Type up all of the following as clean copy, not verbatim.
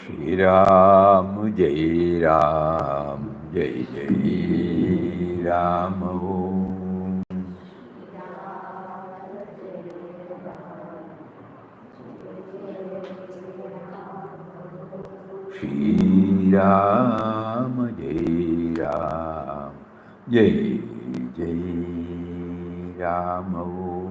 Shri Ram, Jai Ram, Jai Jai Ram. Om. Shri Ram, Jai Ram, Jai Jai Ram. Om.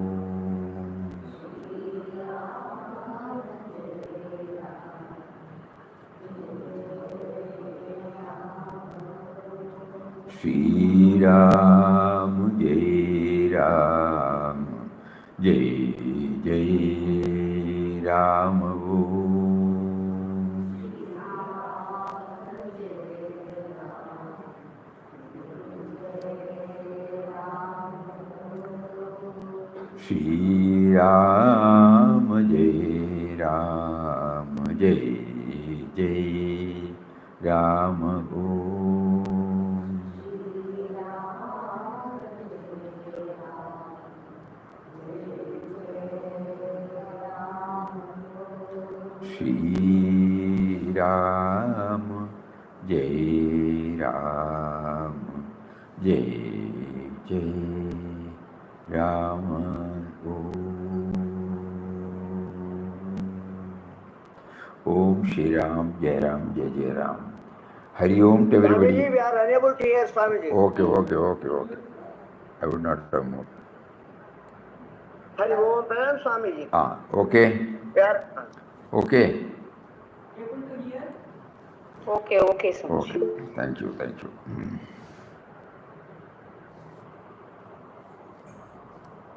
Shri Ram, Jai Ram, Jai Jai Ram. Om. Shri Ram, Jai Ram, Jai Jai Ram. Om. Shri Ram, Jai Ram, Jai Jai Ram. Om Shri Ram, Jai Ram, Jai Jai Ram. Hari Om to everybody. Swamiji, we are unable to hear Swamiji. Okay. I would not talk more. Hari Om, Pranam Swamiji. Okay. Yeah. Okay. Okay, Swamiji. Okay. Thank you.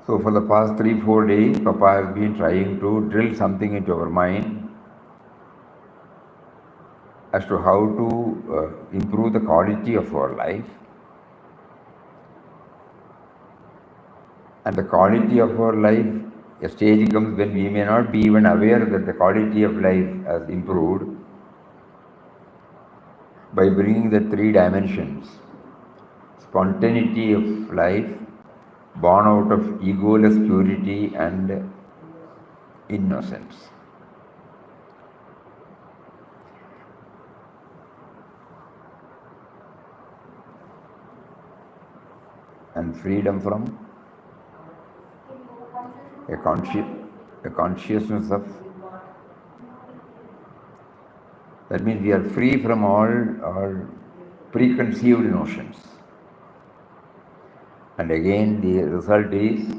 So for the past 3-4 days, Papa has been trying to drill something into our mind as to how to improve the quality of our life. And the quality of our life, a stage comes when we may not be even aware that the quality of life has improved by bringing the 3 dimensions. Spontaneity of life, born out of egoless purity and innocence. And freedom from a consciousness of, that means we are free from all our preconceived notions. And again the result is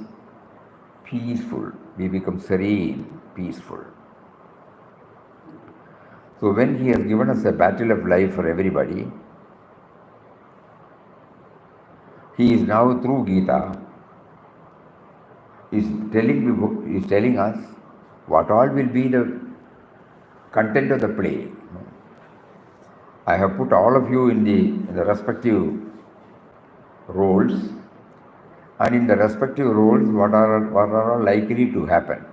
peaceful. We become serene, peaceful. So when he has given us a battle of life for everybody, he is now through Gita, is telling us what all will be the content of the play. I have put all of you in the respective roles, and in the respective roles, what are all likely to happen.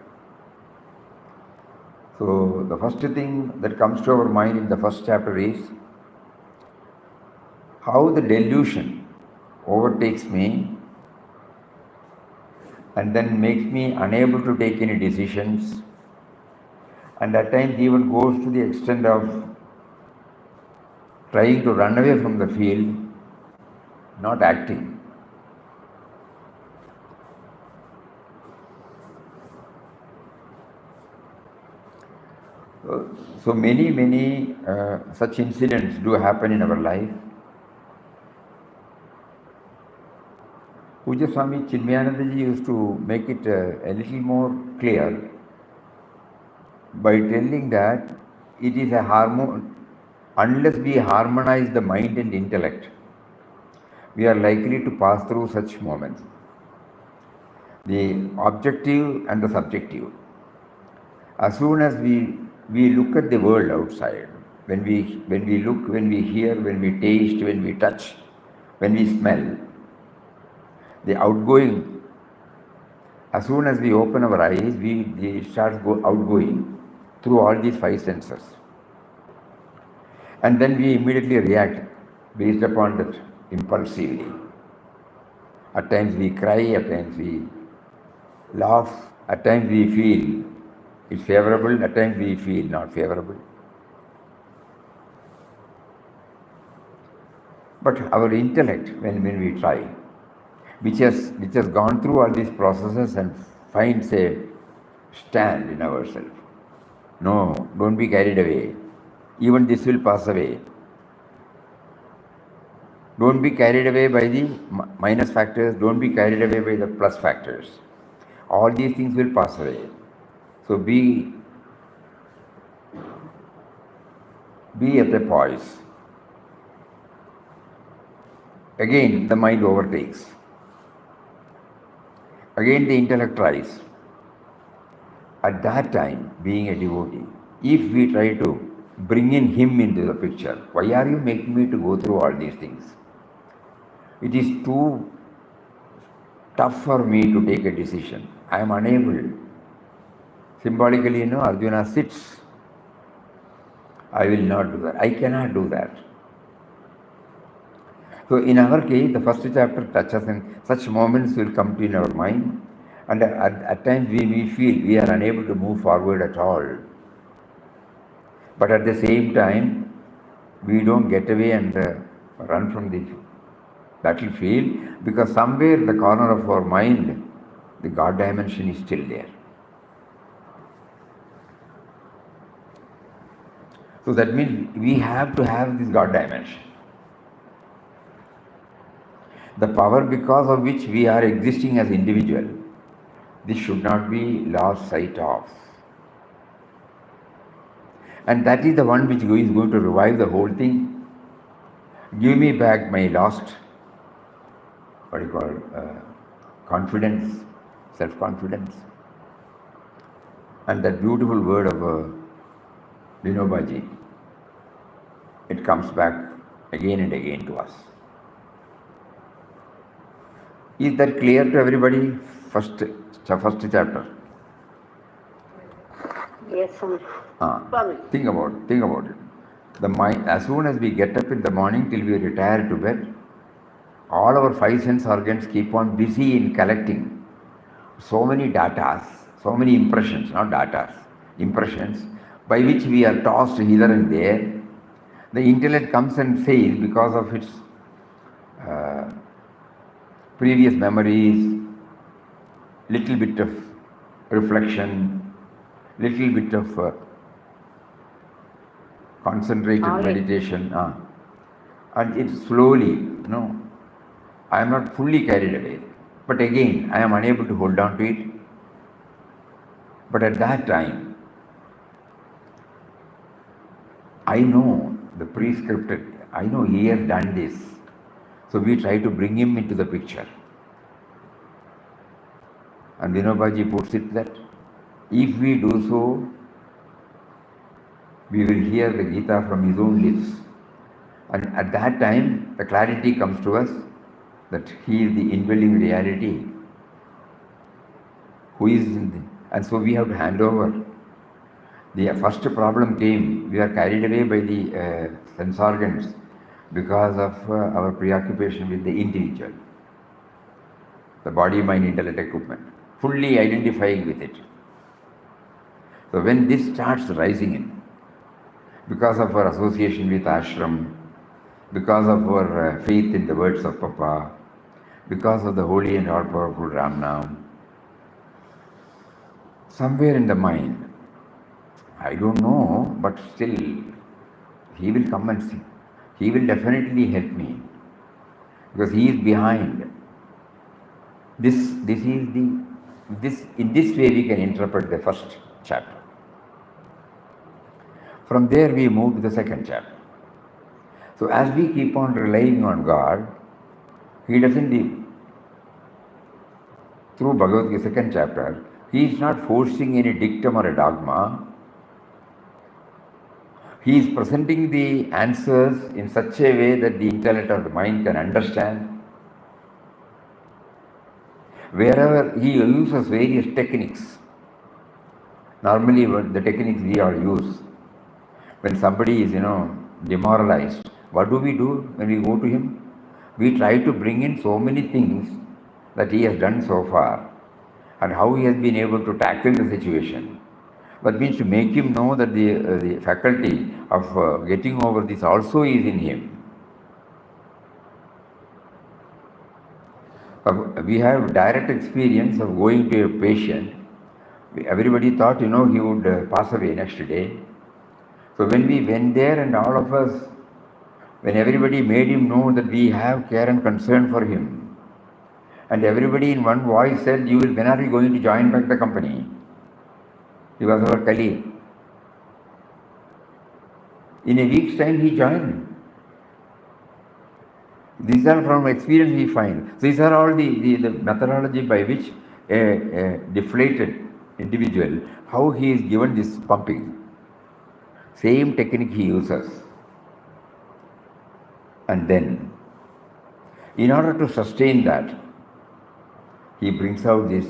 So the first thing that comes to our mind in the first chapter is how the delusion overtakes me and then makes me unable to take any decisions, and at times even goes to the extent of trying to run away from the field, not acting. So many such incidents do happen in our life. Puja Swami Chinmayanandaji used to make it a little more clear by telling that it is a unless we harmonize the mind and intellect, we are likely to pass through such moments. The objective and the subjective. As soon as we look at the world outside, when we look, when we hear, when we taste, when we touch, when we smell, the outgoing, as soon as we open our eyes, we start outgoing through all these five senses. And then we immediately react based upon that impulsively. At times we cry, at times we laugh, at times we feel it's favorable, at times we feel not favorable. But our intellect, when we try, which has gone through all these processes and finds a stand in ourselves. No, don't be carried away. Even this will pass away. Don't be carried away by the minus factors. Don't be carried away by the plus factors. All these things will pass away. So be at the poise. Again, the mind overtakes. Again, the intellect tries. At that time, being a devotee, if we try to bring in him into the picture, why are you making me to go through all these things? It is too tough for me to take a decision. I am unable. Symbolically, Arjuna sits. I will not do that. I cannot do that. So in our case, the first chapter touches, and such moments will come to in our mind, and at times we feel we are unable to move forward at all. But at the same time, we don't get away and run from the battlefield, because somewhere in the corner of our mind, the God dimension is still there. So that means we have to have this God dimension. The power because of which we are existing as individual, this should not be lost sight of. And that is the one which is going to revive the whole thing. Give me back my lost, confidence, self-confidence. And that beautiful word of Vinobaji, it comes back again and again to us. Is that clear to everybody? First chapter. Yes, Swami. Think about it. The mind, as soon as we get up in the morning till we retire to bed, all our five sense organs keep on busy in collecting so many datas, so many impressions, not datas, impressions, by which we are tossed hither and there. The intellect comes and says, because of its previous memories, little bit of reflection, little bit of concentrated meditation, and it slowly, I am not fully carried away, but again I am unable to hold on to it. But at that time, I know the prescripted, I know he has done this, so we try to bring him into the picture. And Vinobaji puts it that if we do so, we will hear the Gita from his own lips. And at that time, the clarity comes to us that he is the indwelling reality, who is in the, and so we have to hand over. The first problem came, we are carried away by the sense organs because of our preoccupation with the individual, the body, mind, intellect, equipment, fully identifying with it. So when this starts rising in, because of our association with ashram, because of our faith in the words of Papa, because of the holy and all-powerful Ram Nam, somewhere in the mind, I don't know, but still, he will come and see. He will definitely help me because he is behind. This is the this in this way we can interpret the first chapter. From there we move to the second chapter. So as we keep on relying on God, he doesn't through Bhagavad Gita second chapter, he is not forcing any dictum or a dogma. He is presenting the answers in such a way that the intellect or the mind can understand. Wherever he uses various techniques, normally the techniques we all use, when somebody is, demoralized, what do we do when we go to him? We try to bring in so many things that he has done so far and how he has been able to tackle the situation. That means to make him know that the faculty of getting over this also is in him. We have direct experience of going to a patient. Everybody thought, he would pass away next day. So when we went there and all of us, when everybody made him know that we have care and concern for him, and everybody in one voice said, when are you going to join back the company? He was our colleague. In a week's time he joined. These are from experience we find. These are all the methodology by which a deflated individual, how he is given this pumping. Same technique he uses. And then, in order to sustain that, he brings out this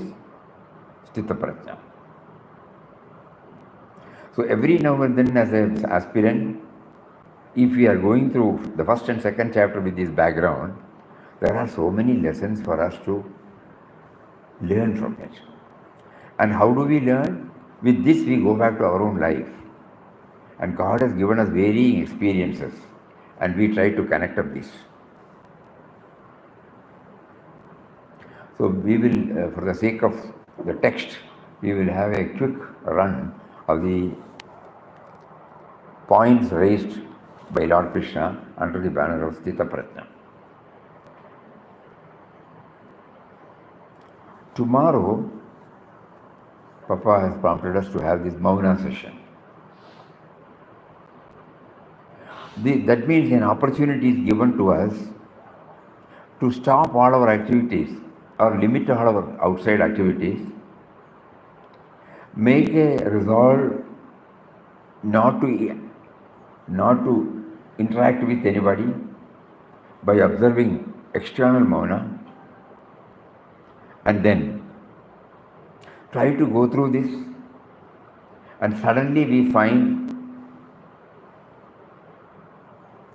Sthita Prajna. So every now and then as an aspirant, if we are going through the first and second chapter with this background, there are so many lessons for us to learn from it. And how do we learn? With this we go back to our own life. And God has given us varying experiences and we try to connect up this. So we will, for the sake of the text, we will have a quick run of the points raised by Lord Krishna under the banner of Sthita Prajna. Tomorrow, Papa has prompted us to have this Mauna session. That means an opportunity is given to us to stop all our activities or limit all our outside activities, make a resolve not to interact with anybody by observing external Mauna, and then try to go through this, and suddenly we find,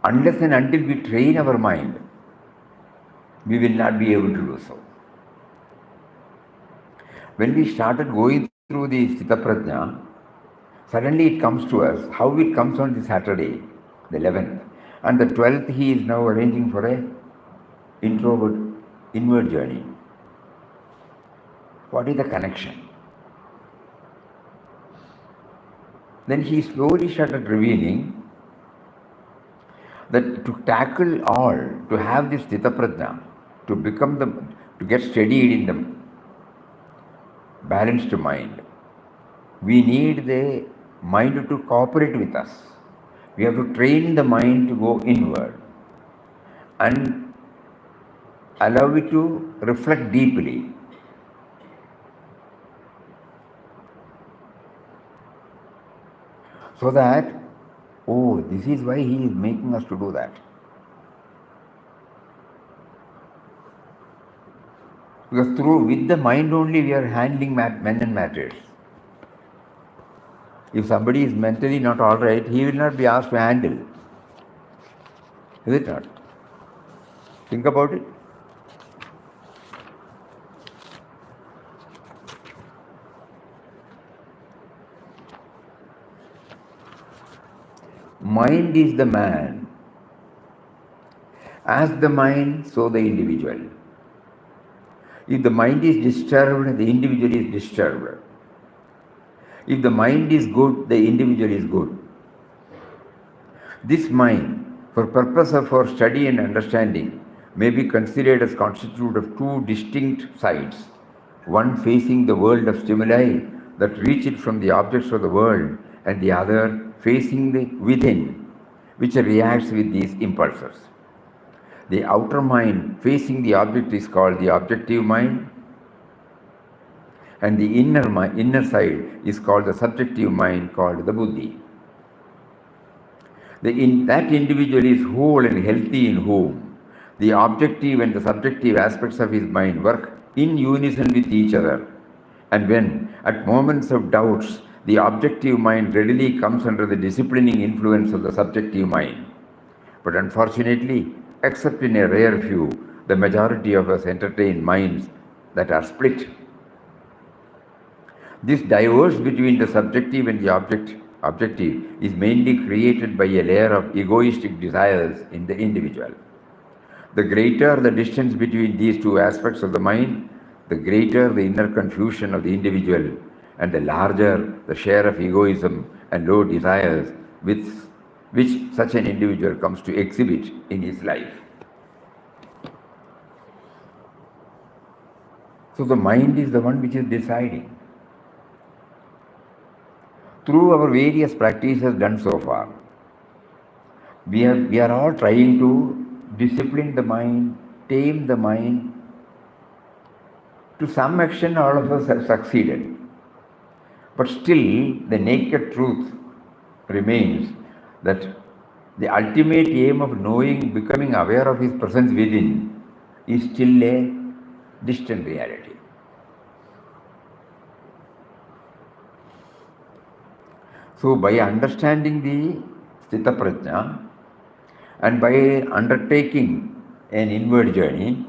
unless and until we train our mind, we will not be able to do so. When we started going through the Sthita Prajna, suddenly it comes to us, how it comes on the Saturday, the 11th, and the 12th he is now arranging for a inward journey. What is the connection? Then he slowly started revealing that to tackle all, to have this Sthita Prajna, to get steadied in the balanced mind, we need the mind to cooperate with us. We have to train the mind to go inward and allow it to reflect deeply. So that, this is why he is making us to do that. Because with the mind only we are handling men and matters. If somebody is mentally not all right, he will not be asked to handle. Is it not? Think about it. Mind is the man. As the mind, so the individual. If the mind is disturbed, the individual is disturbed. If the mind is good, the individual is good. This mind, for purpose of our study and understanding, may be considered as constituted of two distinct sides, one facing the world of stimuli that reach it from the objects of the world, and the other facing the within, which reacts with these impulses. The outer mind facing the object is called the objective mind, and the inner side is called the subjective mind, called the buddhi. That individual is whole and healthy in whom the objective and the subjective aspects of his mind work in unison with each other. And when, at moments of doubts, the objective mind readily comes under the disciplining influence of the subjective mind. But unfortunately, except in a rare few, the majority of us entertain minds that are split. This diverse between the subjective and the objective is mainly created by a layer of egoistic desires in the individual. The greater the distance between these two aspects of the mind, the greater the inner confusion of the individual, and the larger the share of egoism and low desires which such an individual comes to exhibit in his life. So the mind is the one which is deciding. Through our various practices done so far, we are all trying to discipline the mind, tame the mind. To some extent, all of us have succeeded. But still, the naked truth remains that the ultimate aim of knowing, becoming aware of his presence within, is still a distant reality. So by understanding the Sthita Prajna and by undertaking an inward journey,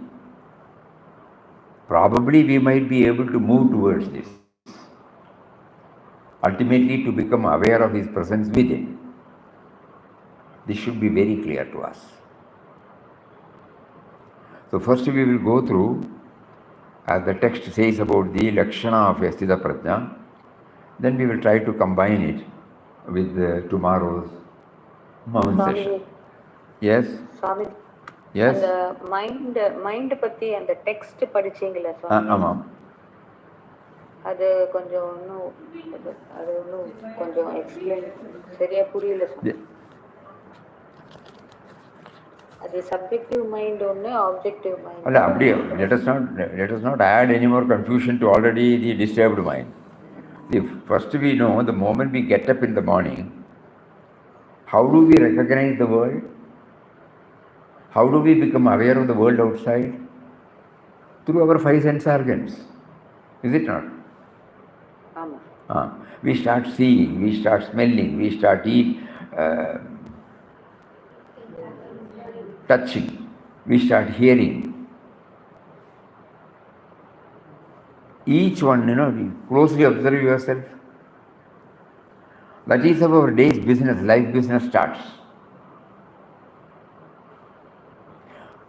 probably we might be able to move towards this. Ultimately, to become aware of his presence within. This should be very clear to us. So first we will go through, as the text says about the Lakshana of Sthita Prajna, then we will try to combine it with tomorrow's Mahan session. Yes? Swami, Yes? and the mind பத்தி அந்த text படிச்சீங்களா சுவாமி? ஆமாம். அது கொஞ்சம் கொஞ்சம் explain சரியா புரியல சுவாமி. அது சப்ஜெக்டிவ் மைண்ட் ஒன்று, ஆப்ஜெக்டிவ் மைண்ட். அல்ல அப்படியே let us not add any more confusion to already the disturbed mind. First we know, the moment we get up in the morning, how do we recognize the world? How do we become aware of the world outside? Through our five sense organs. Is it not? We start seeing, we start smelling, we start touching, we start hearing. Each one, closely observe yourself. That is how our day's business, life business starts.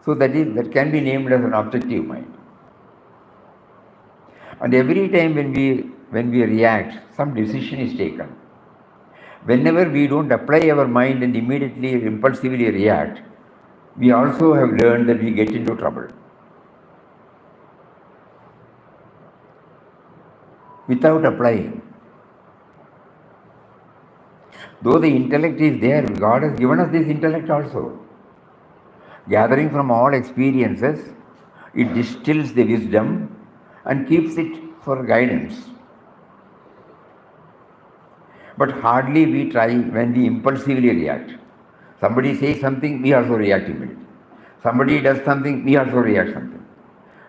So that can be named as an objective mind. And every time when we react, some decision is taken. Whenever we don't apply our mind and immediately impulsively react, we also have learned that we get into trouble. Without applying. Though the intellect is there, God has given us this intellect also. Gathering from all experiences, it distills the wisdom and keeps it for guidance. But hardly we try when we impulsively react. Somebody says something, we also react immediately. Somebody does something, we also react something.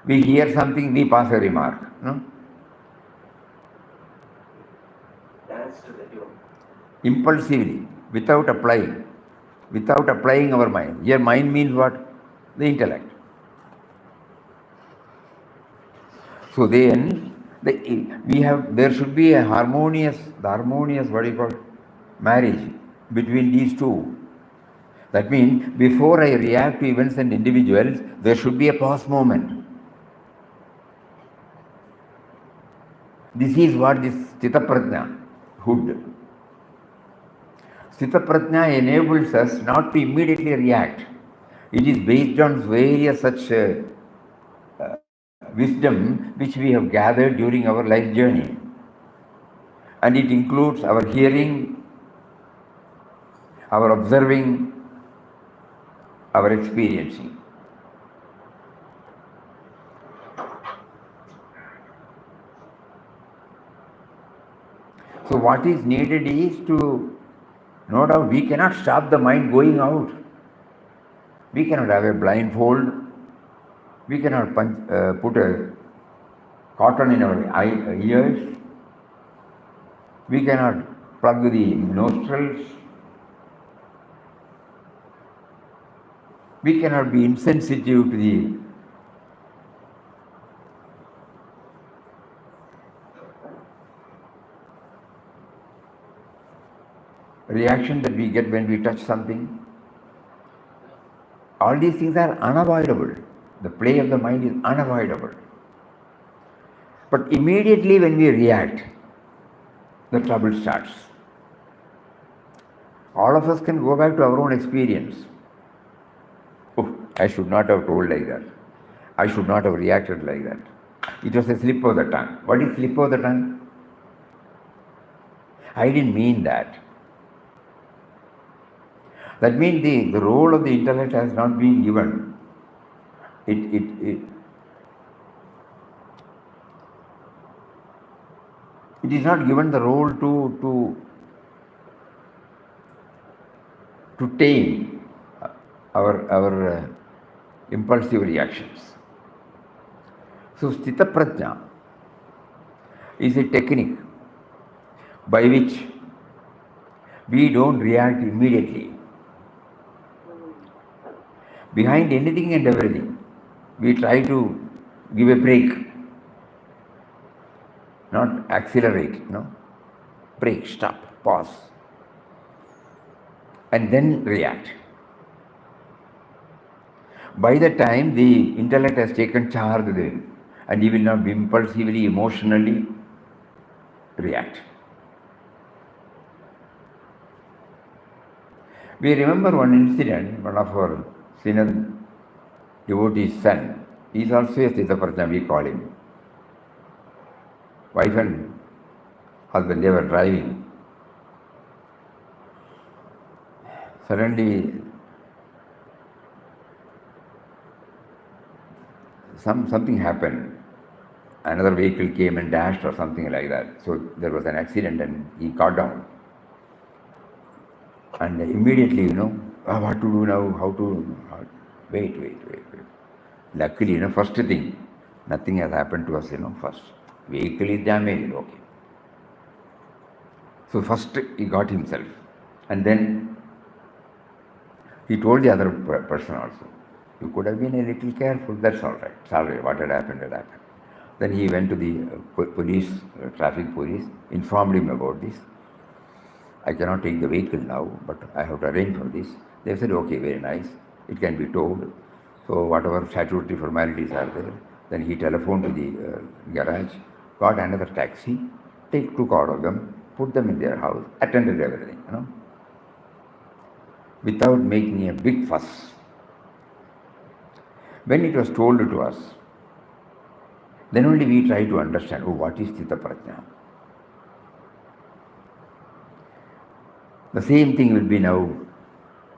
We hear something, we pass a remark. No? Impulsively, without applying our mind. Here, mind means what? The intellect. So then, there should be a harmonious, what do you call it? Marriage between these two. That means, before I react to events and individuals, there should be a pause moment. This is what this Stita Prajna, hood. Stita Prajna enables us not to immediately react. It is based on various such wisdom which we have gathered during our life journey. And it includes our hearing, our observing, our experiencing. So what is needed is to, no doubt, we cannot stop the mind going out. We cannot have a blindfold. We cannot put a cotton in our ears. We cannot plug the nostrils. We cannot be insensitive to the reaction that we get when we touch something. All these things are unavoidable. The play of the mind is unavoidable. But immediately when we react, the trouble starts. All of us can go back to our own experience. Oh, I should not have told like that. I should not have reacted like that. It was a slip of the tongue. What is slip of the tongue? I didn't mean that. That means the role of the intellect has not been given. It is not given the role to tame our impulsive reactions. So Stita Prajna is a technique by which we don't react immediately. Behind anything and everything, we try to give a break, not accelerate, no? Break, stop, pause, and then react. By the time the intellect has taken charge there, and he will not be impulsively, emotionally react. We remember one incident, one of our senior devotee's son, he is also a Stita Prajna, we call him. Wife and husband, they were driving. Suddenly, something happened. Another vehicle came and dashed or something like that. So there was an accident and he got down. And immediately, what to do now, wait. Luckily, first thing, nothing has happened to us, first. Vehicle is damaged, okay. So first he got himself. And then he told the other person also, you could have been a little careful, that's all right. It's all right, what had happened, had happened. Then he went to the police, traffic police, informed him about this. I cannot take the vehicle now, but I have to arrange for this. They said, okay, very nice. It can be towed. So whatever statutory formalities are there, then he telephoned to the garage, got another taxi, took all of them, put them in their house, attended everything, without making a big fuss. When it was told to us, then only we try to understand, what is Stita Prajna? The same thing will be now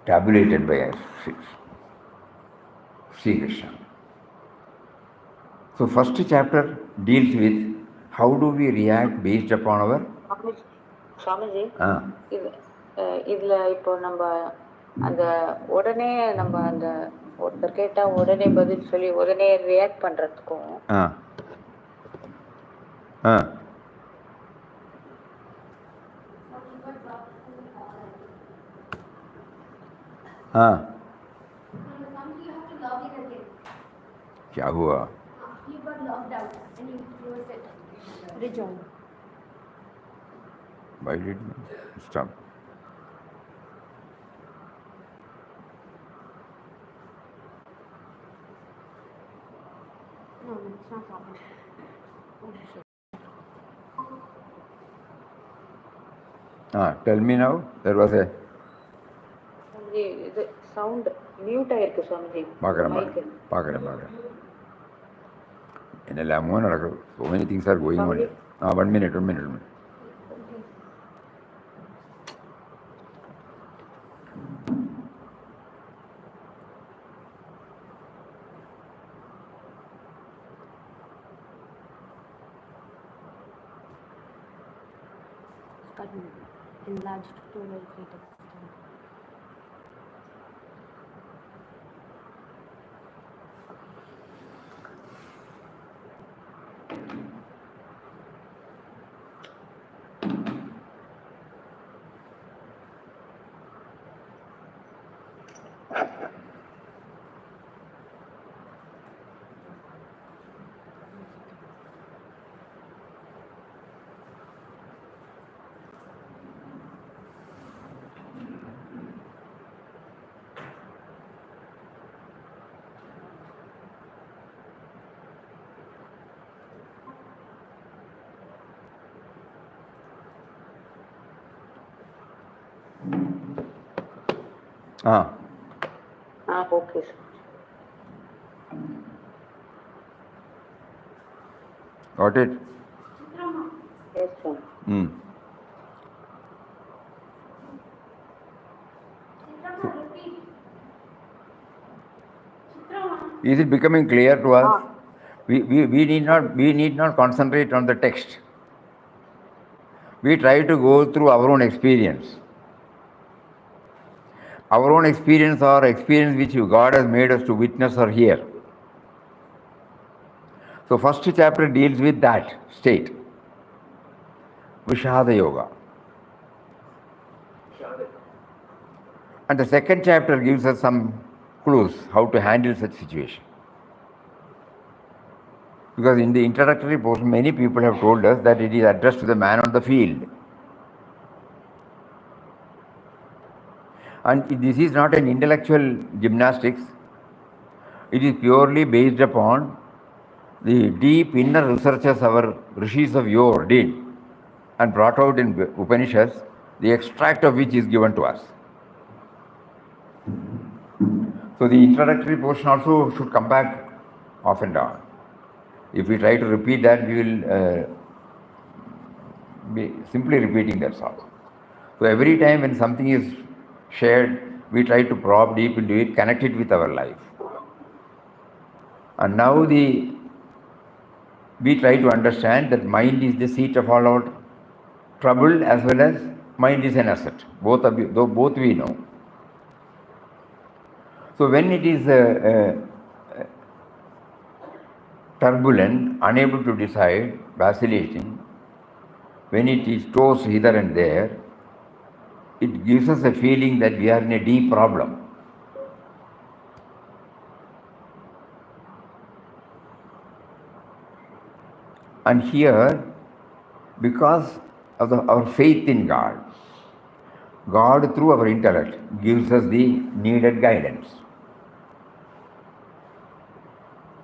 tabulated by us, Sri Krishna. So first chapter deals with how do we react based upon our... Swamiji, இதுல இப்போ நம்ம அந்த உடனே நம்ம அந்த ஒருத்தர் கேட்டா உடனே பதில் சொல்லி உடனே ரியாக்ட் பண்றதுக்கும் ஆ ஆ हाँ क्या हुआ? You got locked out and you closed it. Rejoin. Why did you stop? No, it's not happening. Oh, shit. Tell me now. There was a. Swamiji இது சவுண்ட் மியூட் ஆயிருக்கு சுவாமிஜி பார்க்குறேன் மைக் பார்க்குறேன் என்னெல்லாமோ நடக்குது. So many things are going on. Sorry. 1 minute. Got enlarged to a very great extent. Okay sir. Got it? Yes sir. Is it becoming clear to us? We need not concentrate on the text. We try to go through our own experience. Our own experience or experience which God has made us to witness or hear. So first chapter deals with that state. Vishada Yoga. And the second chapter gives us some clues how to handle such situation. Because in the introductory portion, many people have told us that it is addressed to the man on the field. And this is not an intellectual gymnastics. It is purely based upon the deep inner researches our rishis of yore did and brought out in Upanishads, the extract of which is given to us. So the introductory portion also should come back off and on. If we try to repeat that, we will be simply repeating, that's all. So every time when something is shared, we try to probe deep into it, connect it with our life. And now we try to understand that mind is the seat of all our trouble as well as mind is an asset. Both we know. So when it is turbulent, unable to decide, vacillating, when it is tossed hither and there, it gives us a feeling that we are in a deep problem. And here, because of our faith in God, God through our intellect gives us the needed guidance.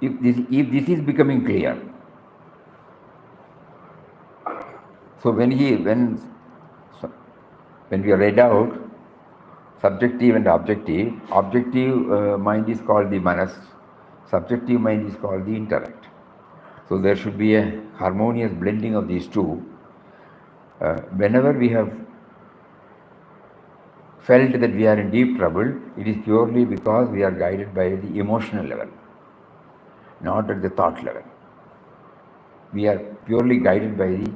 If this is becoming clear, so when we read out subjective and objective mind is called the manas, subjective mind is called the intellect. So there should be a harmonious blending of these two. Whenever we have felt that we are in deep trouble, it is purely because we are guided by the emotional level, not at the thought level. We are purely guided by the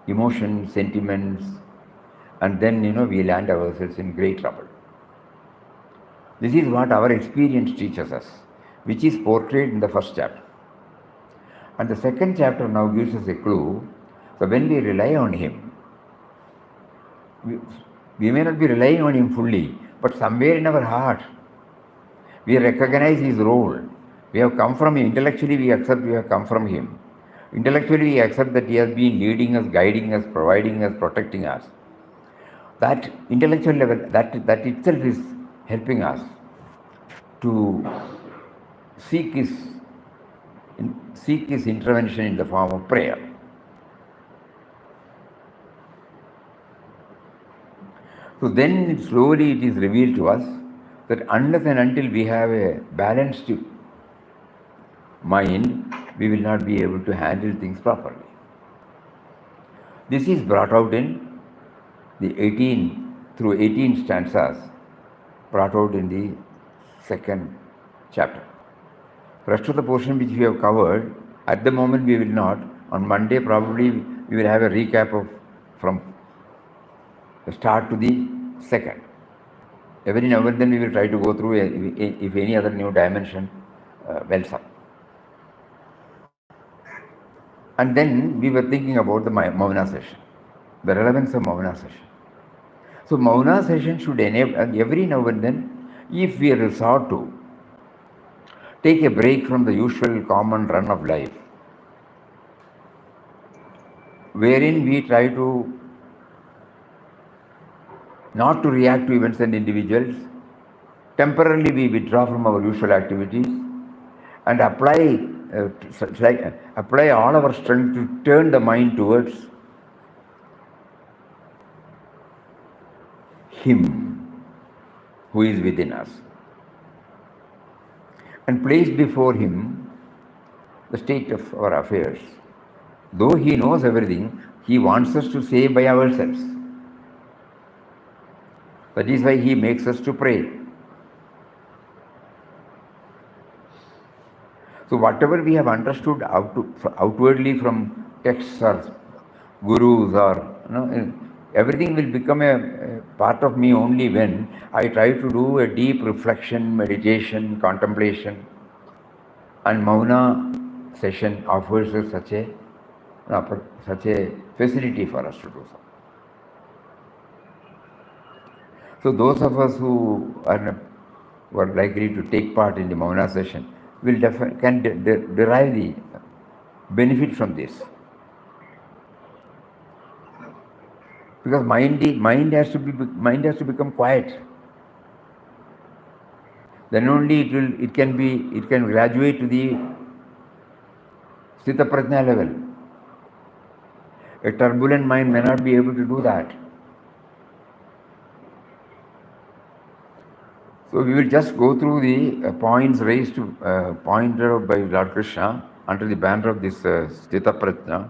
emotions, sentiments, and then we land ourselves in great trouble. This is what our experience teaches us, which is portrayed in the first chapter. And the second chapter now gives us a clue. So when we rely on him, we may not be relying on him fully, but somewhere in our heart, we recognize his role. We have come from him. Intellectually, we accept we have come from him. Intellectually, we accept that he has been leading us, guiding us, providing us, protecting us. That intellectual level, that itself is helping us to seek his intervention in the form of prayer. So then slowly it is revealed to us that unless and until we have a balanced mind, we will not be able to handle things properly. This is brought out in the 18 stanzas brought out in the second chapter. Rest of the portion which we have covered, at the moment we will not. On Monday probably we will have a recap of from the start to the second. Every now and then we will try to go through if any other new dimension wells up. And then we were thinking about the Mauna session, the relevance of Mauna session. So Mauna session should enable every now and then, if we resort to take a break from the usual common run of life, wherein we try to not to react to events and individuals, temporarily we withdraw from our usual activities and apply all our strength to turn the mind towards him who is within us, and place before him the state of our affairs. Though he knows everything, he wants us to say by ourselves. That is why he makes us to pray. So whatever we have understood outwardly from texts or gurus or everything will become a part of me only when I try to do a deep reflection, meditation, contemplation, and Mauna session offers us such a facility for us to do so. So those of us who are likely to take part in the Mauna session can derive the benefit from this. Because mind has to become quiet. Then only it can graduate to the Sthita Prajna level. A turbulent mind may not be able to do that. So we will just go through the points raised pointed out by Lord Krishna under the banner of this Sthita Prajna.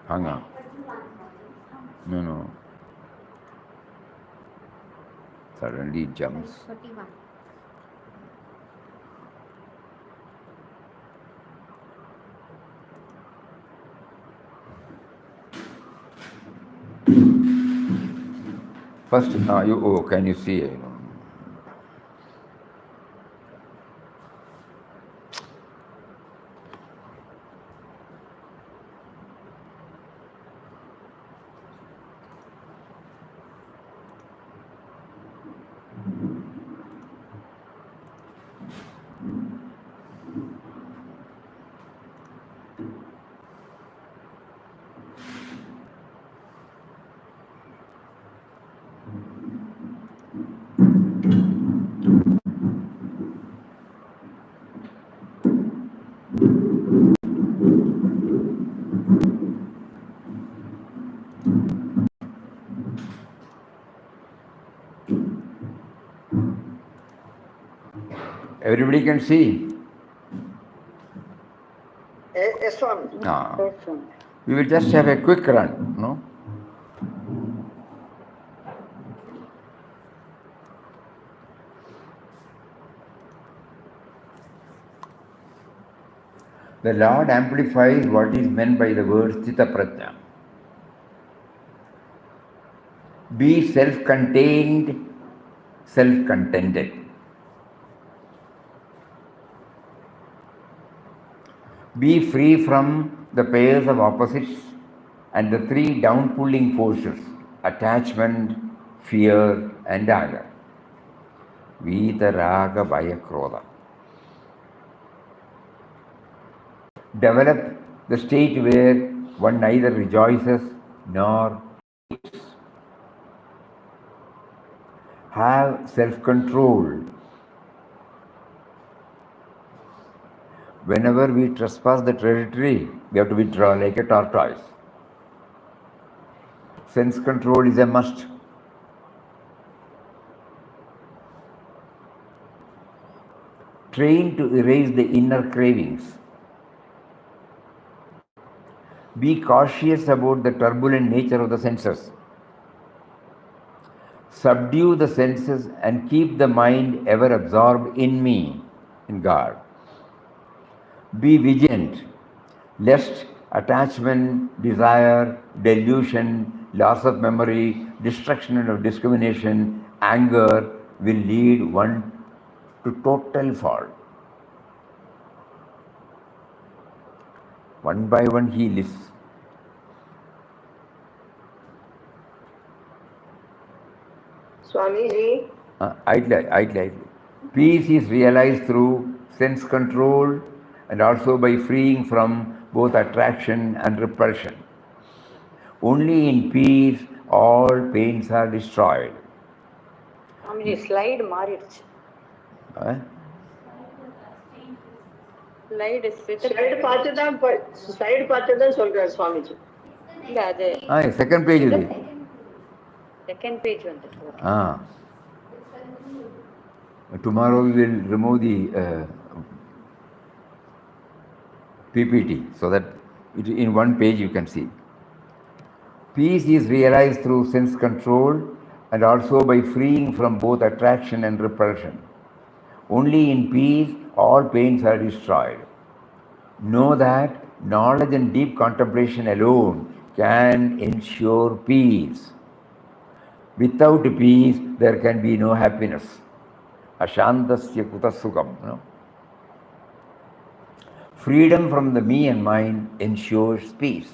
Hang on. No. Suddenly it jumps. 31. First, can you see? Everybody can see. Yes, Swamiji. Ah. Yes, Swami. We will just have a quick run, no? The Lord amplifies what is meant by the word Sthita Prajna. Be self-contained, self-contented. Be free from the pairs of opposites and the three down-pulling forces, attachment, fear and anger. Vita, Raga, Bhaya, Krodha. Develop the state where one neither rejoices nor have self-control. Whenever we trespass the territory, we have to withdraw like a tortoise. Sense control is a must. Train to erase the inner cravings. Be cautious about the turbulent nature of the senses. Subdue the senses and keep the mind ever absorbed in me, in God. Be vigilant, lest attachment, desire, delusion, loss of memory, destruction of discrimination, anger will lead one to total fall. One by one he lists. Swamiji, Idly. Peace is realized through sense control and also by freeing from both attraction and repulsion. Only in peace all pains are destroyed. Swamiji, slide மாறிடுச்சு. Huh? Slide is side பார்த்து தான் சொல்றாரு சுவாமிஜி. இல்ல அது Second page is it? Second page வந்துட்டு. Tomorrow we will remove the PPT so that in one page you can see. Peace is realized through sense control and also by freeing from both attraction and repulsion. Only in peace all pains are destroyed. Know that knowledge and deep contemplation alone can ensure peace. Without peace, there can be no happiness. Ashantasya kutasukam. Freedom from the me and mind ensures peace.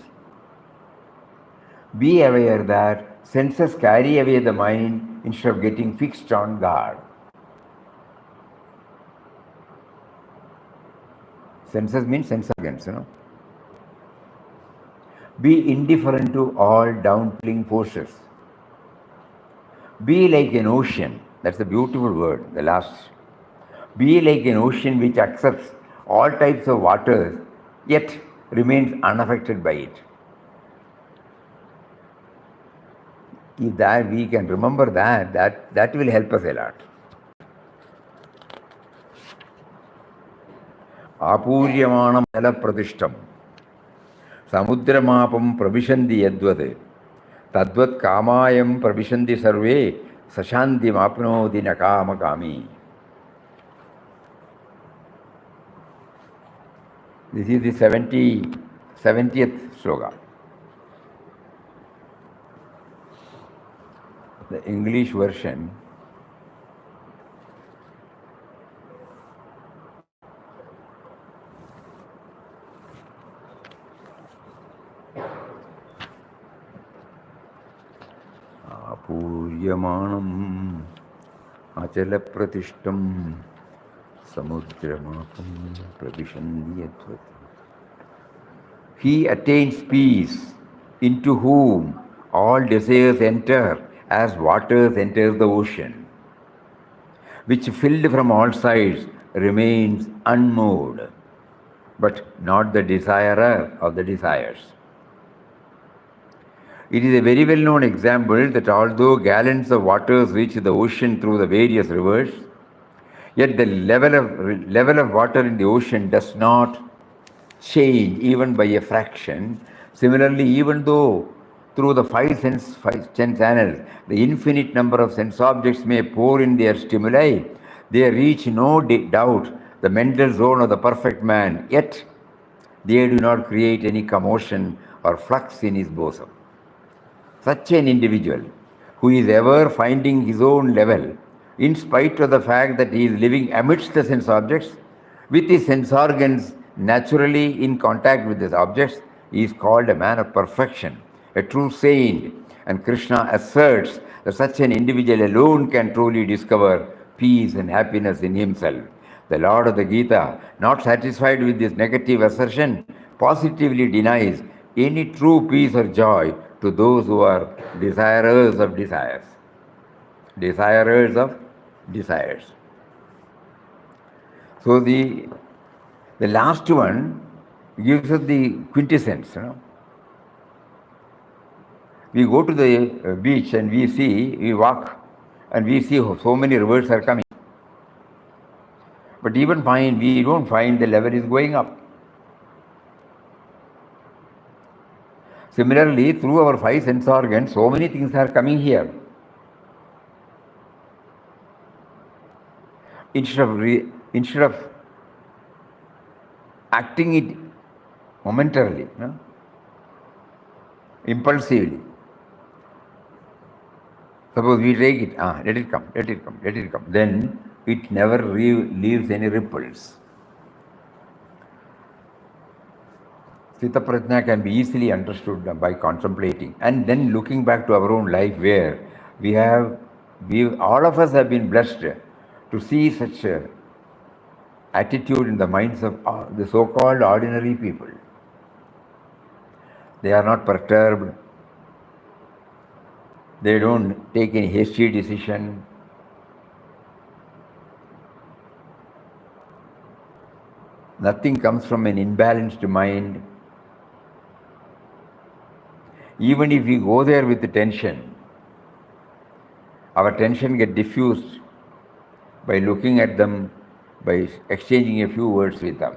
Be aware that senses carry away the mind instead of getting fixed on God. Senses means sense organs, Be indifferent to all downplaying forces. Be like an ocean. That's a beautiful word, the last. Be like an ocean which accepts all types of waters, yet remains unaffected by it. If that we can remember that will help us a lot. Apuryamanam jala pratishtam samudramapam pravishanti yadvad tadvat kamayam pravishanti sarve sashanti mapnoti nakama kami. This is the 70th sloka. The English version. Apuryamanam achala pratishtam samudramapam pravishandiyatvat. He attains peace into whom all desires enter as waters enter the ocean, which filled from all sides remains unmoved, but not the desirer of the desires. It is a very well-known example that although gallons of waters reach the ocean through the various rivers, Yet the level of water in the ocean does not change even by a fraction. Similarly, even though through the five sense channels, the infinite number of sense objects may pour in their stimuli, they reach no doubt the mental zone of the perfect man, yet they do not create any commotion or flux in his bosom. Such an individual, who is ever finding his own level, in spite of the fact that he is living amidst the sense objects, with his sense organs naturally in contact with these objects, is called a man of perfection, a true saint. And Krishna asserts that such an individual alone can truly discover peace and happiness in himself. The Lord of the Gita, not satisfied with this negative assertion, positively denies any true peace or joy to those who are desirers of desires. Desirers of desires. So the last one gives us the quintessence. We go to the beach and we walk and we see so many rivers are coming. But we don't find the level is going up. Similarly, through our five sense organs, so many things are coming here. Instead of acting it momentarily, impulsively. Suppose we take it, let it come. Then it never leaves any ripples. Sthita Prajna can be easily understood by contemplating and then looking back to our own life, where all of us have been blessed to see such attitude in the minds of the so-called ordinary people. They are not perturbed. They don't take any hasty decision. Nothing comes from an imbalanced mind. Even if we go there with the tension, our tension gets diffused by looking at them, by exchanging a few words with them.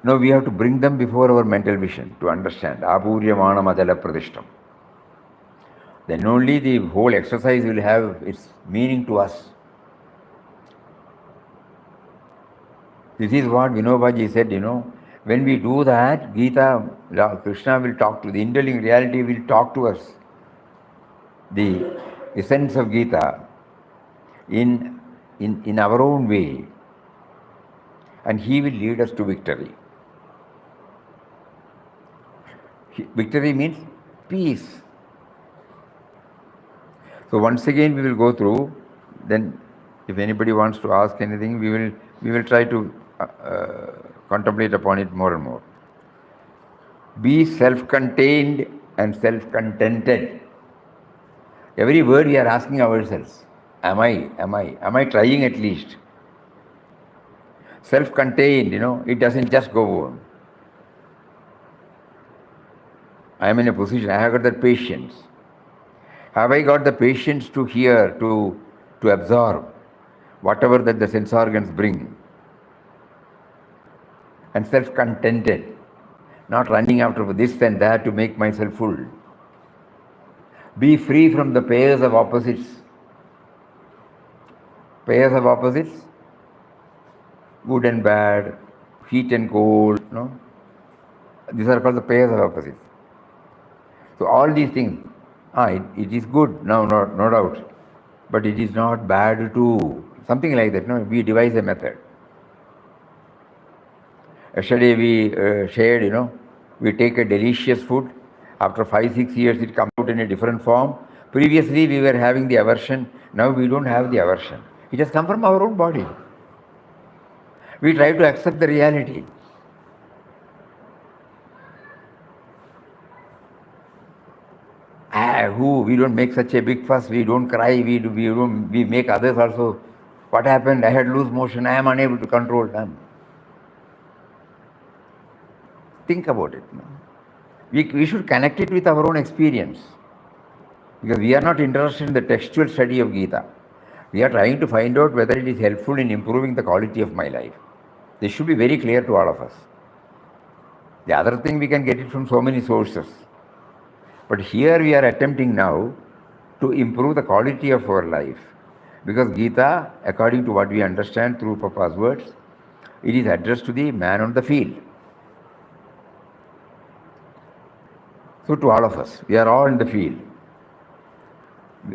No, we have to bring them before our mental vision to understand. Apuryamana madala pradishtam. Then only the whole exercise will have its meaning to us. This is what Vinobaji said, when we do that, Gita, Krishna will talk to, the indwelling reality will talk to us. The essence of Gita in our own way, and he will lead us to victory. Victory means peace. So once again we will go through, then if anybody wants to ask anything, we will try to contemplate upon it more and more. Be self-contained and self-contented. Every word we are asking ourselves, am I trying at least? Self-contained, it doesn't just go on. I am in a position, I have got that patience. Have I got the patience to hear, to absorb whatever that the sense organs bring? And self-contented, not running after this and that to make myself full. Be free from the pairs of opposites. Pairs of opposites, good and bad, heat and cold, These are called the pairs of opposites. So all these things, it is good, no doubt, but it is not bad too. Something like that, we devise a method. Yesterday we shared, we take a delicious food. After 5-6 years, it comes out in a different form. Previously, we were having the aversion. Now we don't have the aversion. It has come from our own body. We try to accept the reality. We don't make such a big fuss. We don't cry. We make others also. What happened? I had loose motion. I am unable to control them. Think about it. We should connect it with our own experience, because we are not interested in the textual study of Gita. We are trying to find out whether it is helpful in improving the quality of my life. This should be very clear to all of us. The other thing, we can get it from so many sources. But here we are attempting now to improve the quality of our life. Because Gita, according to what we understand through Papa's words, it is addressed to the man on the field. So to all of us, we are all in the field.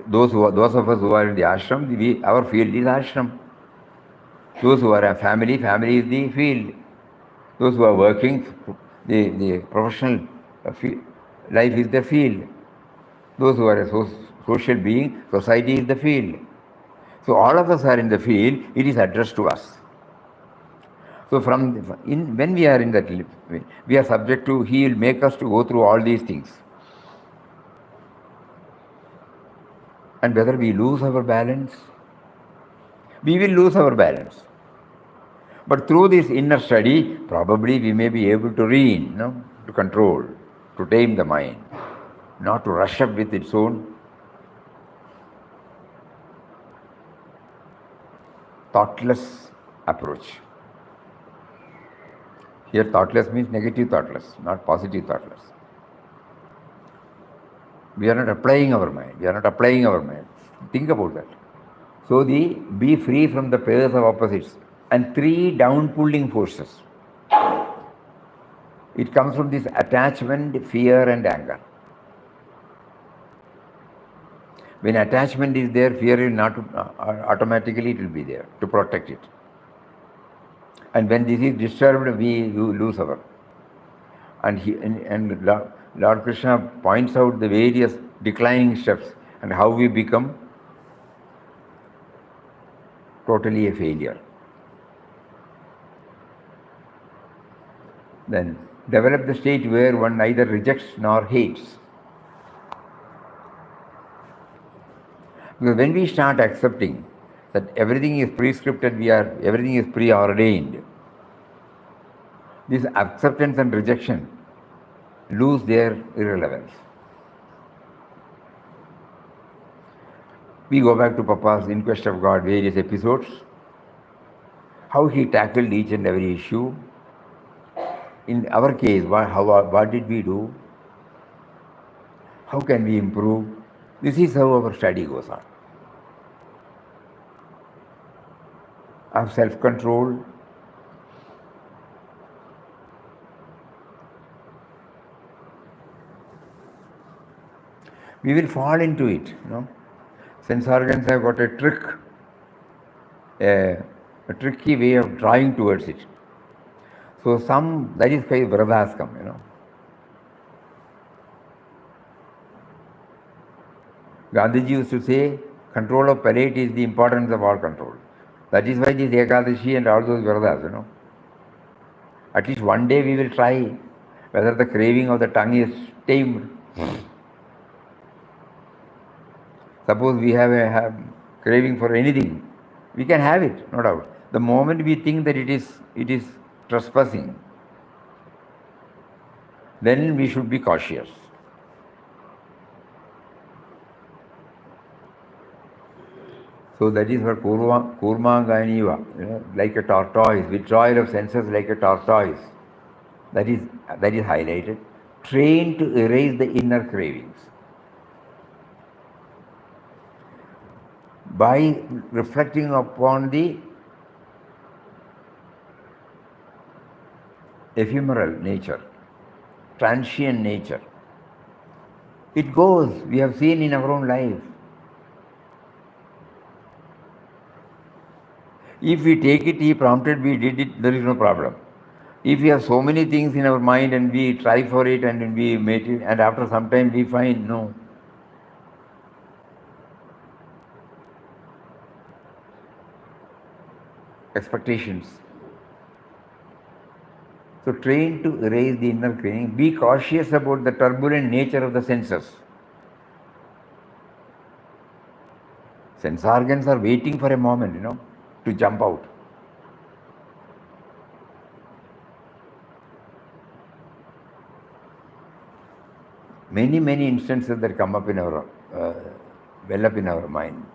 Those of us who are in the ashram, our field is ashram. Those who are a family is the field. Those who are working, the professional life is the field. Those who are a social being, society is the field. So all of us are in the field, it is addressed to us. So when we are in that, we are subject to, he will make us to go through all these things. And whether we lose our balance, we will lose our balance. But through this inner study, probably we may be able to rein, to control, to tame the mind, not to rush up with its own thoughtless approach. Here thoughtless means negative thoughtless, not positive thoughtless. We are not applying our mind. Think about that. So be free from the pairs of opposites and 3 down-pulling forces. It comes from this attachment, fear and anger. When attachment is there, fear will not automatically it will be there to protect it. And when this is disturbed, you lose our. And Lord Krishna points out the various declining steps and how we become totally a failure. Then develop the state where one neither rejects nor hates. Because when we start accepting that everything is prescripted, everything is preordained, this acceptance and rejection lose their irrelevance. We go back to Papa's In Quest of God various episodes, how he tackled each and every issue. In our case, what did we do? How can we improve? This is how our study goes on. Of self-control, we will fall into it. Sense organs have got a tricky way of drawing towards it. So that is why Vradas come. Gandhiji used to say, control of palate is the importance of all control. That is why this Ekadashi and all those Vradas, At least one day we will try whether the craving of the tongue is tamed. Suppose we have a craving for anything, we can have it, no doubt. The moment we think that it is trespassing, then we should be cautious. So that is what Kurmanganiva, like a tortoise, withdrawal of senses like a tortoise. That is highlighted. Trained to erase the inner cravings. By reflecting upon the ephemeral nature, transient nature. It goes, we have seen in our own life. If we take it, he prompted, we did it, there is no problem. If we have so many things in our mind and we try for it and we make it, and after some time we find no. Expectations. So train to erase the inner craving. Be cautious about the turbulent nature of the senses. Sense organs are waiting for a moment, to jump out. Many instances that come up in our, well up in our mind.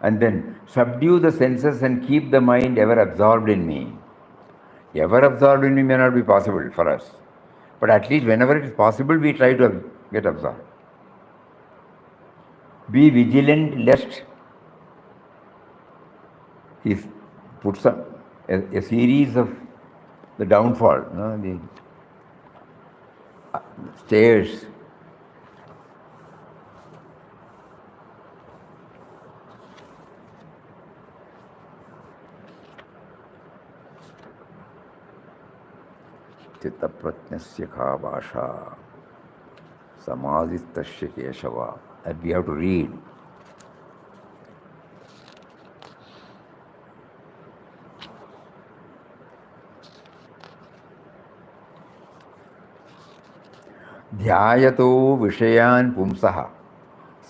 And then subdue the senses and keep the mind ever absorbed in me. Ever absorbed in me may not be possible for us. But at least whenever it is possible, we try to get absorbed. Be vigilant lest he puts a series of the downfall, the stairs. Chittapratnyasya kha bhasha samadhistasya keshava. That we have to read. ध्यायतो विषयान् पुंसः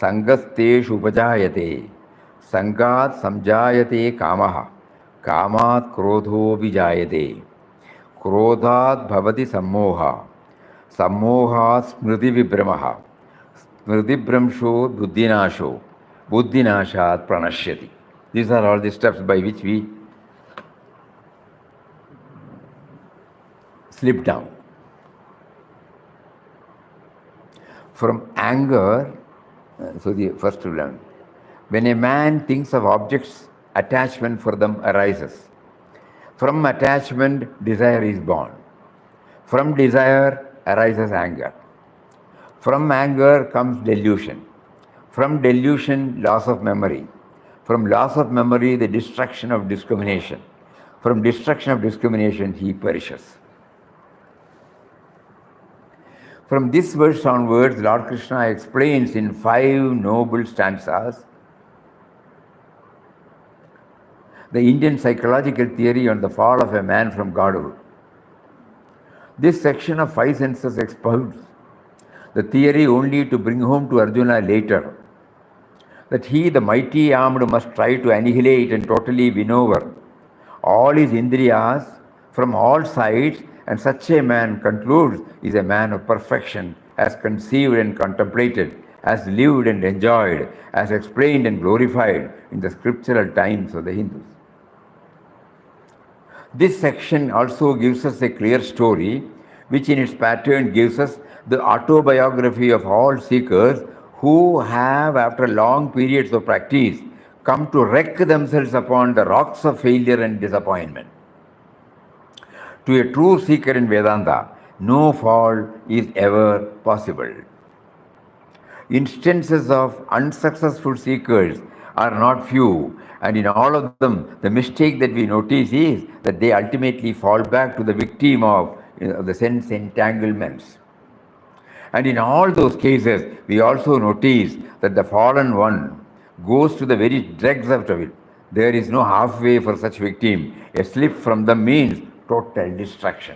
संगस्तेषु उपजायते संगात् संजायते कामः कामात् क्रोधो विजायते क्रोधात् भवति सम्मोहः सम्मोहात् स्मृतिविभ्रमः स्मृतिभ्रंशो बुद्धिनाशो बुद्धिनाशात् प्रणश्यति. These are all the steps by which we slip down. From anger, so the first to learn. When a man thinks of objects, attachment for them arises. From attachment, desire is born. From desire arises anger. From anger comes delusion. From delusion, loss of memory. From loss of memory, the destruction of discrimination. From destruction of discrimination, he perishes. From this verse onwards, Lord Krishna explains in 5 noble stanzas the Indian psychological theory on the fall of a man from godhood. This section of 5 senses expounds the theory only to bring home to Arjuna later that he, the mighty armed, must try to annihilate and totally win over all his indriyas from all sides, and such a man, concludes, is a man of perfection, as conceived and contemplated, as lived and enjoyed, as explained and glorified in the scriptural times of the Hindus. This section also gives us a clear story, which in its pattern gives us the autobiography of all seekers who have, after long periods of practice, come to wreck themselves upon the rocks of failure and disappointment. To a true seeker in Vedanta, no fall is ever possible. Instances of unsuccessful seekers are not few, and in all of them, the mistake that we notice is that they ultimately fall back to the victim of the sense entanglements. And in all those cases, we also notice that the fallen one goes to the very dregs of it. There is no halfway for such victim. A slip from them means total destruction.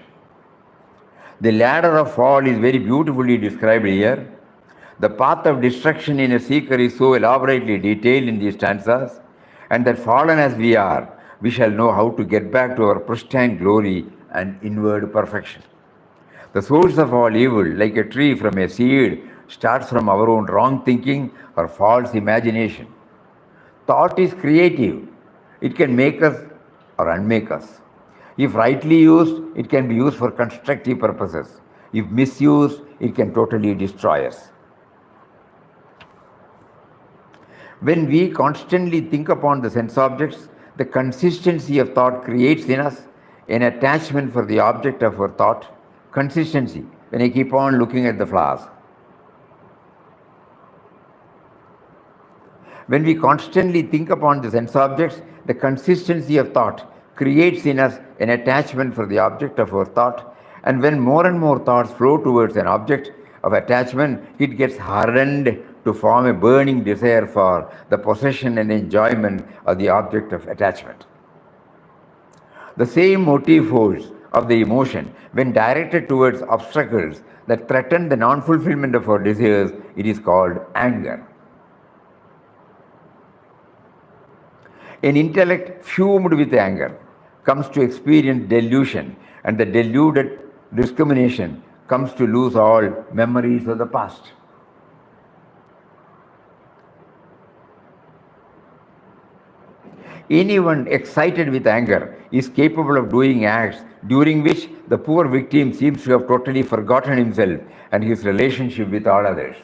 The ladder of fall is very beautifully described here. The path of destruction in a seeker is so elaborately detailed in these stanzas, and that fallen as we are, we shall know how to get back to our pristine glory and inward perfection. The source of all evil, like a tree from a seed, starts from our own wrong thinking or false imagination. Thought is creative. It can make us or unmake us. If rightly used, it can be used for constructive purposes. If misused, it can totally destroy us. When we constantly think upon the sense objects, the consistency of thought creates in us an attachment for the object of our thought. Consistency, when I keep on looking at the flowers. When we constantly think upon the sense objects, the consistency of thought creates in us an attachment for the object of our thought. And when more and more thoughts flow towards an object of attachment, it gets hardened to form a burning desire for the possession and enjoyment of the object of attachment. The same motive force of the emotion, when directed towards obstacles that threaten the non-fulfillment of our desires, it is called anger. An intellect fumed with anger comes to experience delusion, and the deluded discrimination comes to lose all memories of the past. Anyone excited with anger is capable of doing acts during which the poor victim seems to have totally forgotten himself and his relationship with all others.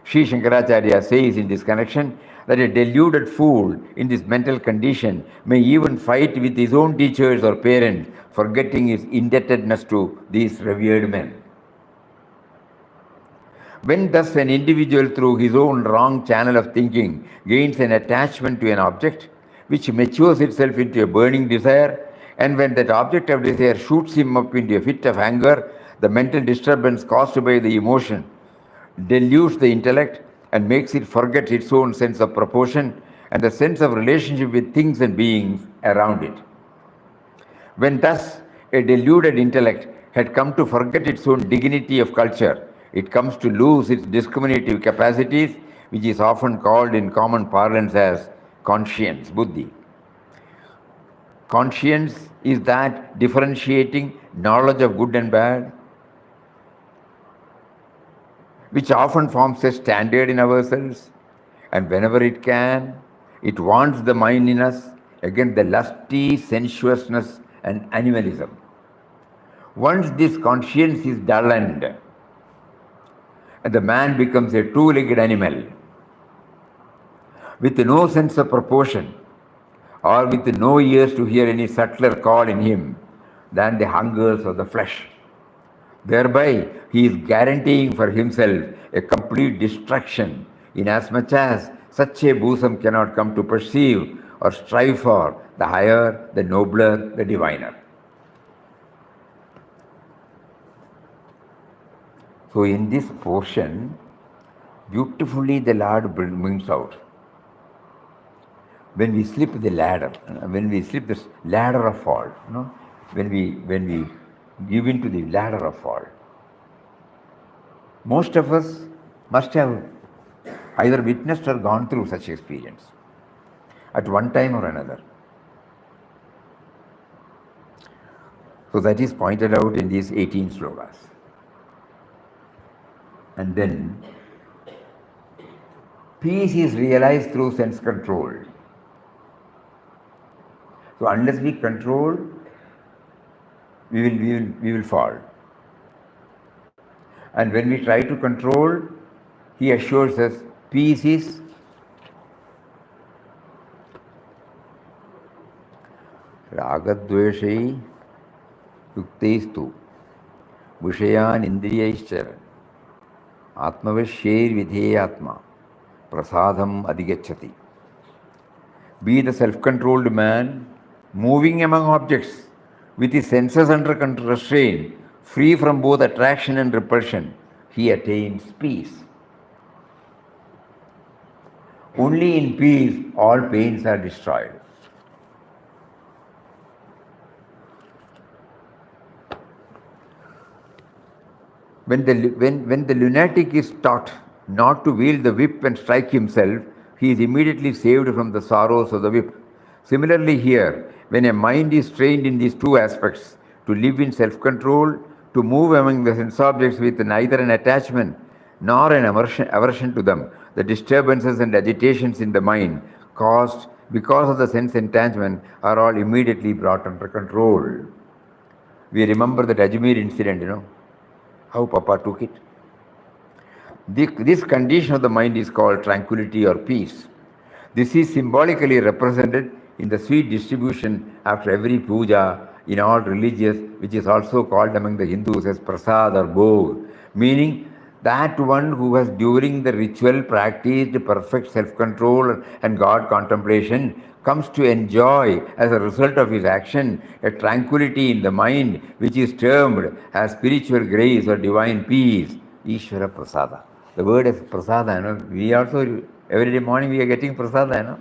Sri Shankaracharya says in this connection that a deluded fool in this mental condition may even fight with his own teachers or parents, forgetting his indebtedness to these revered men. When thus an individual through his own wrong channel of thinking gains an attachment to an object which matures itself into a burning desire, and when that object of desire shoots him up into a fit of anger, the mental disturbance caused by the emotion dilutes the intellect and makes it forget its own sense of proportion and the sense of relationship with things and beings around it. When thus a deluded intellect had come to forget its own dignity of culture, it comes to lose its discriminative capacities, which is often called in common parlance as conscience, buddhi. Conscience is that differentiating knowledge of good and bad, which often forms a standard in ourselves, and whenever it can, it warns the mind in us against the lusty sensuousness and animalism. Once this conscience is dulled, and the man becomes a two-legged animal with no sense of proportion or with no ears to hear any subtler call in him than the hungers of the flesh. Thereby, he is guaranteeing for himself a complete destruction, inasmuch as such a bosom cannot come to perceive or strive for the higher, the nobler, the diviner. So in this portion, beautifully the Lord brings out, when we slip the ladder, when we slip this ladder of fall, when we give in to the ladder of fall, most of us must have either witnessed or gone through such experience at one time or another. So that is pointed out in these 18 slokas. And then peace is realized through sense control. So unless we control, we will fall. And when we try to control, he assures us peace is ragadveshai yuktaistu vishayan indriyaishchara atmavashyer vidheyatma prasadam adhigacchati. Be the self-controlled man, moving among objects with his senses under restraint, free from both attraction and repulsion, he attains peace. Only in peace all pains are destroyed. When the lunatic is taught not to wield the whip and strike himself, he is immediately saved from the sorrows of the whip. Similarly here, when a mind is trained in these two aspects, to live in self-control, to move among the sense objects with neither an attachment nor an aversion to them, the disturbances and agitations in the mind caused because of the sense entanglement are all immediately brought under control. We remember that Ajmer incident, how Papa took it. This condition of the mind is called tranquility or peace. This is symbolically represented in the sweet distribution after every puja in all religions, which is also called among the Hindus as prasad or bhog, meaning that one who has during the ritual practiced perfect self-control and God contemplation comes to enjoy as a result of his action a tranquility in the mind which is termed as spiritual grace or divine peace, Ishvara Prasada. The word is prasada, we also, every day morning we are getting prasada,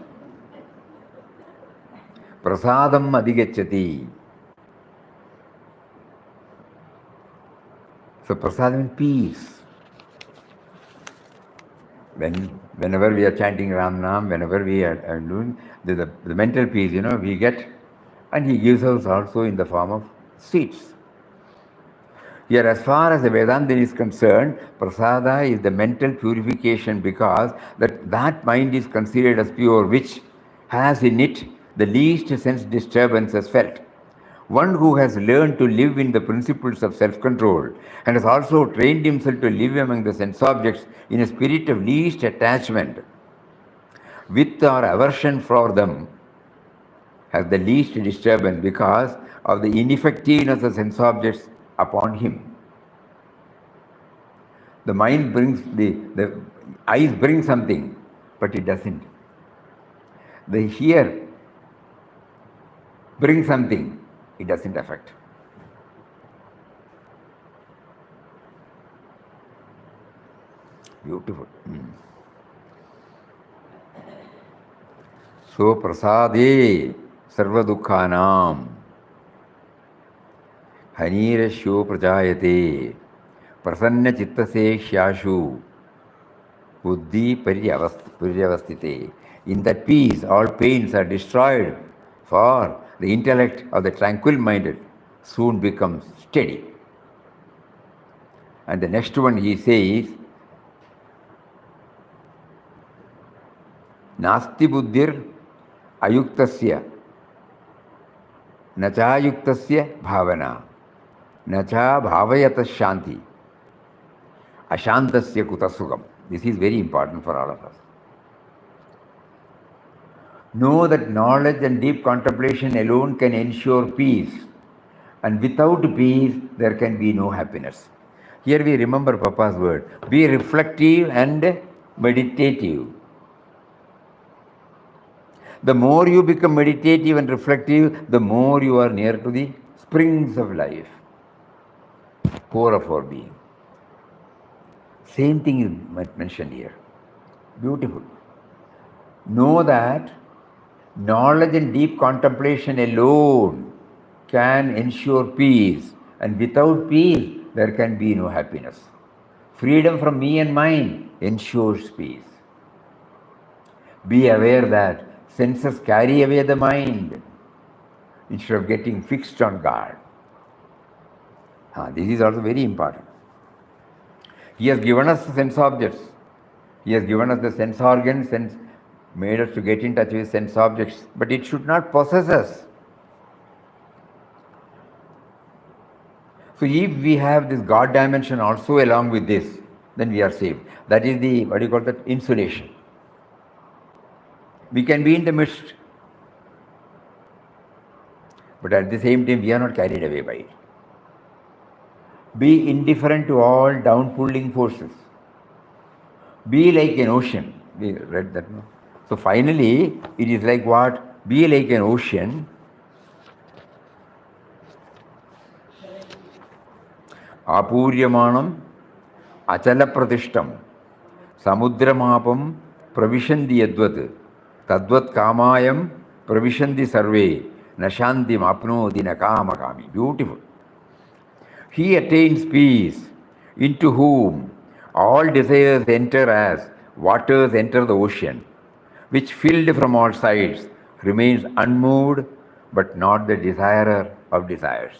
Prasadam adhigacchati. So prasada means peace. Whenever we are chanting Ram Nam, whenever we are doing the mental peace, we get, and he gives us also in the form of sweets. Here, as far as the Vedanta is concerned, prasada is the mental purification because that mind is considered as pure, which has in it the least sense disturbance as felt. One who has learned to live in the principles of self-control and has also trained himself to live among the sense objects in a spirit of least attachment, with or aversion for them, has the least disturbance because of the ineffectiveness of sense objects upon him. The mind brings, the eyes bring something, but it doesn't. The ear brings something, it doesn't affect. Beautiful. So prasade sarva dukkhanam hanirasyo prajayate prasanna chittase shyashu buddhi paryavastite. In that peace, all pains are destroyed, for the intellect of the tranquil-minded soon becomes steady. And the next one he says, Nasti buddhir ayuktasya nachayuktasya bhavana nacha bhavayata shanti ashantasya kutasugam. This is very important for all of us. Know that knowledge and deep contemplation alone can ensure peace, and without peace there can be no happiness. Here we remember Papa's word, be reflective and meditative. The more you become meditative and reflective, the more you are near to the springs of life, core of our being. Same thing is mentioned here. Beautiful. Know that knowledge and deep contemplation alone can ensure peace, and without peace there can be no happiness. Freedom from me and mine ensures peace. Be aware that senses carry away the mind instead of getting fixed on God. This is also very important. He has given us the sense objects. He has given us the sense organs and made us to get in touch with sense objects, but it should not possess us. So if we have this God dimension also along with this, then we are saved. That is the, what do you call that, insulation. We can be in the midst, but at the same time we are not carried away by it. Be indifferent to all down-pulling forces. Be like an ocean. We read that, no? So finally, it is like what? Be like an ocean. Apuryamanam achala pratishtam samudramapam pravishandi yadvat tadvat kamayam pravishandi sarve nashanti mapnoti nakamakami. Beautiful. He attains peace, into whom all desires enter as waters enter the ocean, which filled from all sides remains unmoved but not the desirer of desires.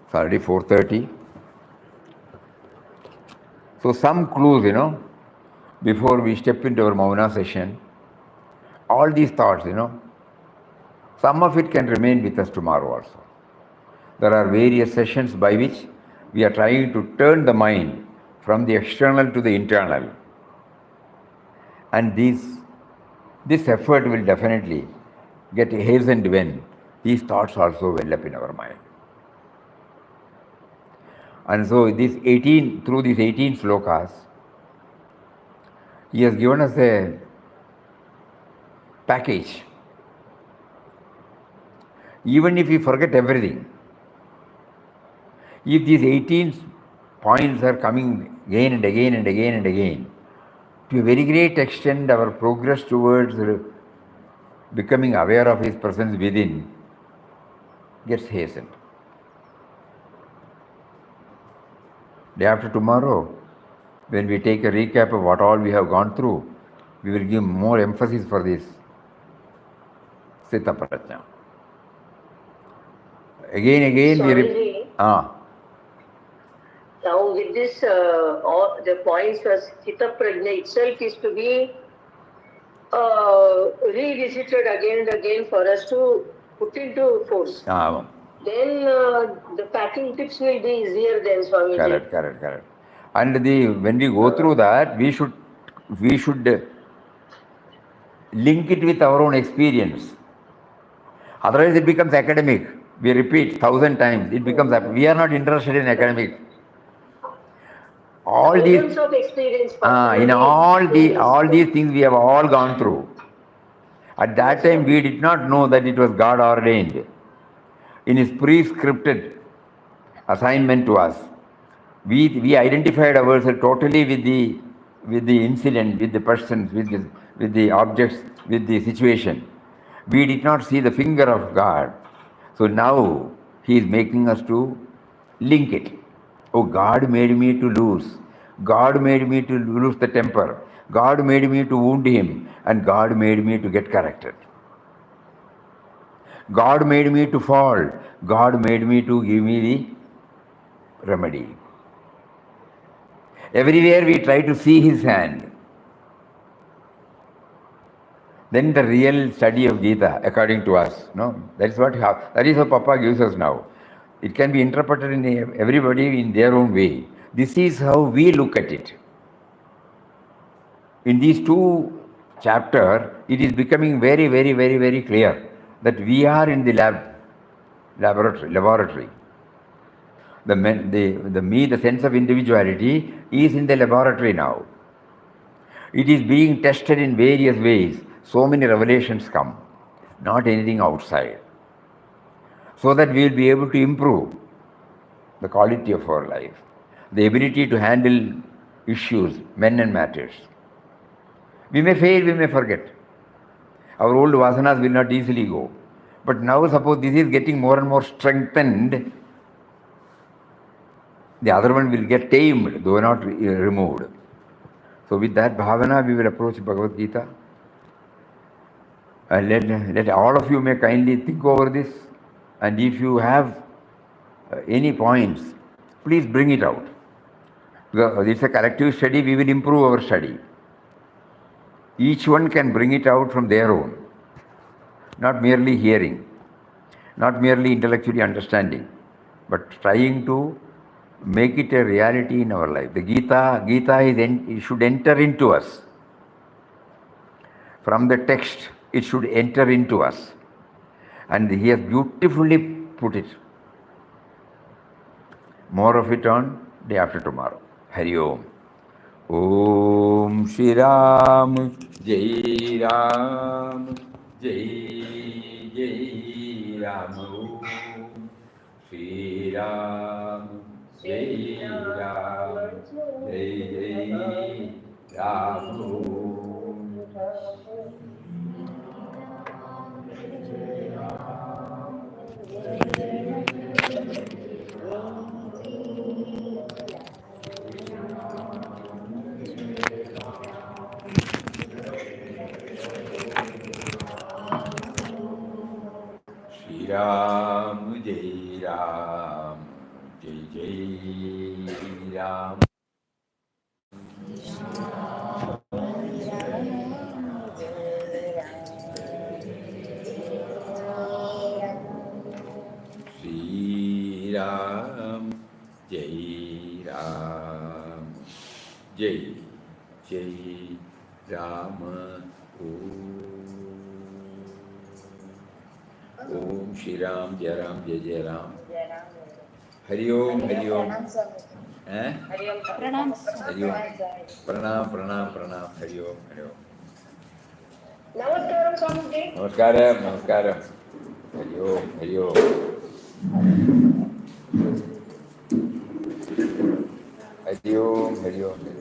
It's already 4:30. So some clues, before we step into our Mauna session, all these thoughts, some of it can remain with us tomorrow also. There are various sessions by which we are trying to turn the mind from the external to the internal. And this effort will definitely get hastened when these thoughts also well up in our mind. And so through these 18 slokas, he has given us a package. Even if we forget everything, if these 18 points are coming again and again and again and again, to a very great extent our progress towards becoming aware of his presence within gets hastened. Day after tomorrow, when we take a recap of what all we have gone through, we will give more emphasis for this Sthita Prajna. Again we Swamiji, now with this, all the points was Chitta Prajna itself is to be revisited again and again for us to put into force. Then the packing tips will be easier then, Swamiji. Correct. And when we go through that, we should link it with our own experience. Otherwise, it becomes academic. We repeat 1,000 times. It becomes. We are not interested in academic. All these of experience. in all these things we have all gone through. At that time, we did not know that it was God ordained. In His pre-scripted assignment to us, we identified ourselves totally with the incident, with the persons, with the objects, with the situation. We did not see the finger of God. So now He is making us to link it. Oh, God made me to lose. God made me to lose the temper. God made me to wound him. And God made me to get corrected. God made me to fall. God made me to give me the remedy. Everywhere we try to see His hand. Then the real study of Gita, according to us, no, that is what Papa gives us now. It can be interpreted in everybody in their own way. This is how we look at it. In these two chapters, it is becoming very, very, very, very clear that we are in the laboratory. The sense of individuality is in the laboratory now. It is being tested in various ways. So many revelations come, not anything outside. So that we will be able to improve the quality of our life, the ability to handle issues, men and matters. We may fail, we may forget. Our old vasanas will not easily go. But now suppose this is getting more and more strengthened, the other one will get tamed, though not removed. So with that bhavana, we will approach Bhagavad Gita. And let all of you may kindly think over this. And if you have any points, please bring it out. Because it's a collective study, we will improve our study. Each one can bring it out from their own. Not merely hearing, not merely intellectually understanding, but trying to make it a reality in our life. The Gita should enter into us. From the text, it should enter into us. And he has beautifully put it. More of it on day after tomorrow. Hari Om. Om Shri Ram, Jai Ram, Jai Jai Ram. Om Shri Ram, Jai Ram, Jai Jai Ram. Shri Ram, Jai Ram, Jai Jai Ram. Shri Ram, Jai Ram, Jai Jai Ram. Om Shri Ram, Jai Ram, Jai Jai Ram. Hari Om, Hari Om. Pranam. Hari Om. Pranam. Hari Om, Hari Om. Namaskaram, Swamiji. Namaskaram. Hari Om, Hari Om. Hari Om, Hari Om, Hari Om.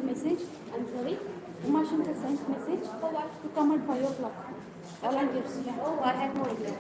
sent message. I'm sorry. Uma Shankar sent message For what? to come at 5 o'clock. Volunteers, yeah. Oh, I have no idea.